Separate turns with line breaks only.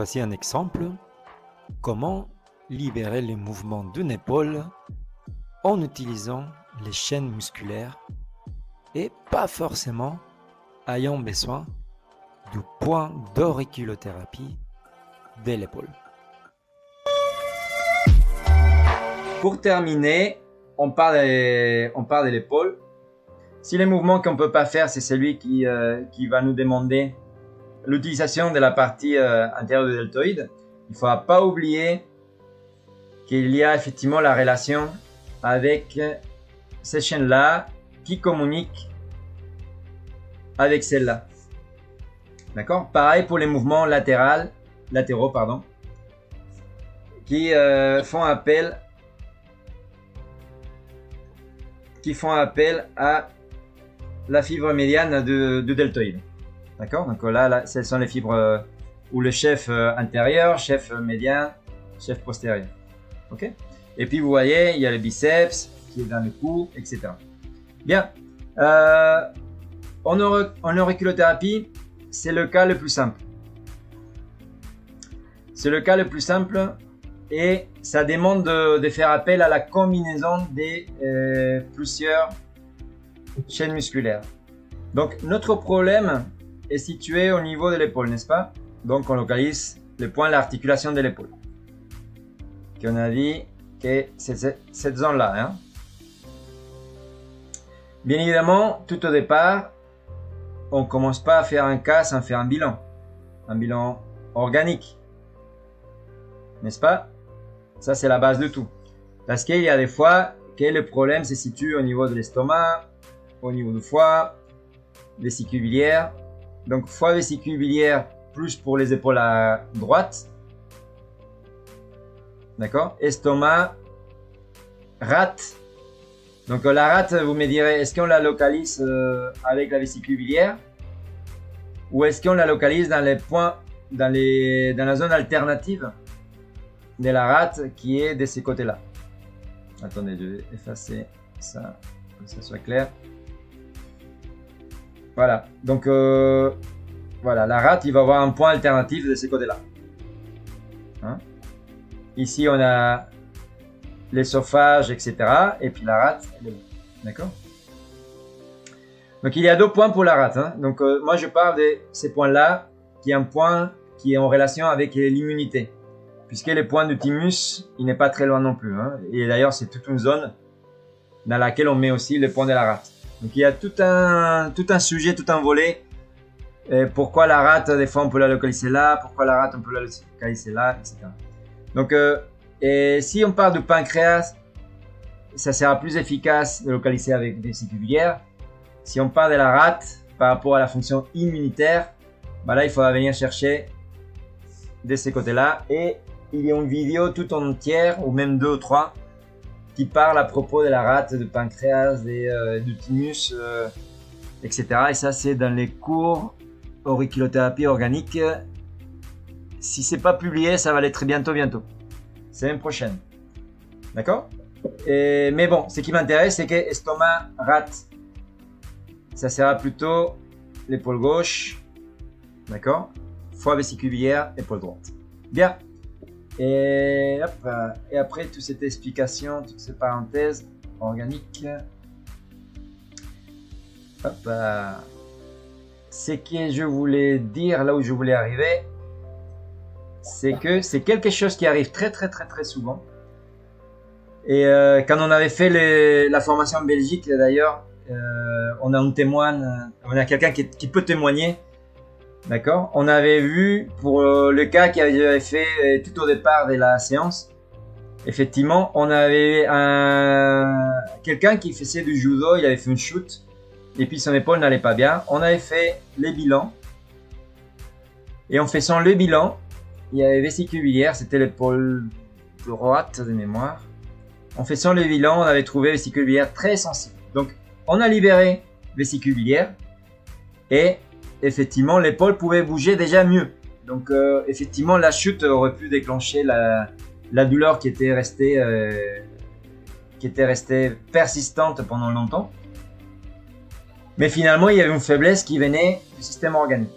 Voici un exemple. Comment libérer les mouvements d'une épaule en utilisant les chaînes musculaires et pas forcément ayant besoin du point d'auriculothérapie de l'épaule.
Pour terminer, on parle de l'épaule. Si les mouvements qu'on ne peut pas faire, c'est celui qui va nous demander l'utilisation de la partie intérieure du deltoïde, il ne faudra pas oublier qu'il y a effectivement la relation avec ces chaînes-là qui communiquent avec celles-là. D'accord? Pareil pour les mouvements latéraux, qui font appel à la fibre médiane du deltoïde. D'accord? Donc là, ce sont les fibres ou le chef intérieur, chef médian, chef postérieur. Ok? Et puis vous voyez, il y a le biceps qui est dans le cou, etc. Bien. En auriculothérapie, c'est le cas le plus simple. C'est le cas le plus simple et ça demande de faire appel à la combinaison des plusieurs chaînes musculaires. Donc notre problème est situé au niveau de l'épaule, n'est-ce pas? Donc on localise le point de l'articulation de l'épaule. Qu'on a dit que c'est cette zone-là. Hein? Bien évidemment, tout au départ, on ne commence pas à faire un cas sans faire un bilan organique. N'est-ce pas? Ça, c'est la base de tout. Parce qu'il y a des fois que le problème se situe au niveau de l'estomac, au niveau du foie, vésicule biliaire. Donc, foie, vésicule biliaire, plus pour les épaules à droite. D'accord? Estomac, rate. Donc, la rate, vous me direz, est-ce qu'on la localise avec la vésicule biliaire? Ou est-ce qu'on la localise dans les points, dans la zone alternative de la rate qui est de ces côtés-là? Attendez, je vais effacer ça, pour que ça soit clair. Voilà, donc voilà, la rate, il va avoir un point alternatif de ces côtés-là. Hein? Ici, on a l'esophage, etc. Et puis la rate, elle est là. D'accord? Donc, il y a deux points pour la rate. Hein? Donc, moi, je parle de ces points-là, qui est un point qui est en relation avec l'immunité. Puisque le point du thymus, il n'est pas très loin non plus. Hein? Et d'ailleurs, c'est toute une zone dans laquelle on met aussi le point de la rate. Donc, il y a tout un sujet, tout un volet. Pourquoi la rate, des fois, on peut la localiser là. Pourquoi la rate, on peut la localiser là, etc. Donc, et si on parle du pancréas, ça sera plus efficace de localiser avec des vésicule biliaire. Si on parle de la rate, par rapport à la fonction immunitaire, bah là, il faudra venir chercher de ces côtés-là. Et il y a une vidéo toute entière, ou même 2 ou 3, qui parle à propos de la rate, du pancréas, du thymus, etc. Et ça, c'est dans les cours auriculothérapie organique. Si c'est pas publié, ça va l'être bientôt. Semaine prochaine. D'accord? Mais bon, ce qui m'intéresse, c'est que estomac, rate, ça sera plutôt l'épaule gauche. D'accord? Foie, vésicule biliaire, épaule droite. Bien. Et après toute cette explication, toutes ces parenthèses organiques, ce que je voulais dire, là où je voulais arriver, c'est que c'est quelque chose qui arrive très souvent. Et quand on avait fait la formation en Belgique, d'ailleurs, on a quelqu'un qui peut témoigner. D'accord? On avait vu pour le cas qui avait fait tout au départ de la séance, effectivement, on avait quelqu'un qui faisait du judo, il avait fait une chute, et puis son épaule n'allait pas bien. On avait fait les bilans, et en faisant le bilan, il y avait vésicule biliaire, c'était l'épaule droite de mémoire. En faisant le bilan, on avait trouvé vésicule biliaire très sensible. Donc, on a libéré vésicule biliaire, et effectivement, l'épaule pouvait bouger déjà mieux. Donc, effectivement, la chute aurait pu déclencher la douleur qui était restée persistante pendant longtemps. Mais finalement, il y avait une faiblesse qui venait du système organique.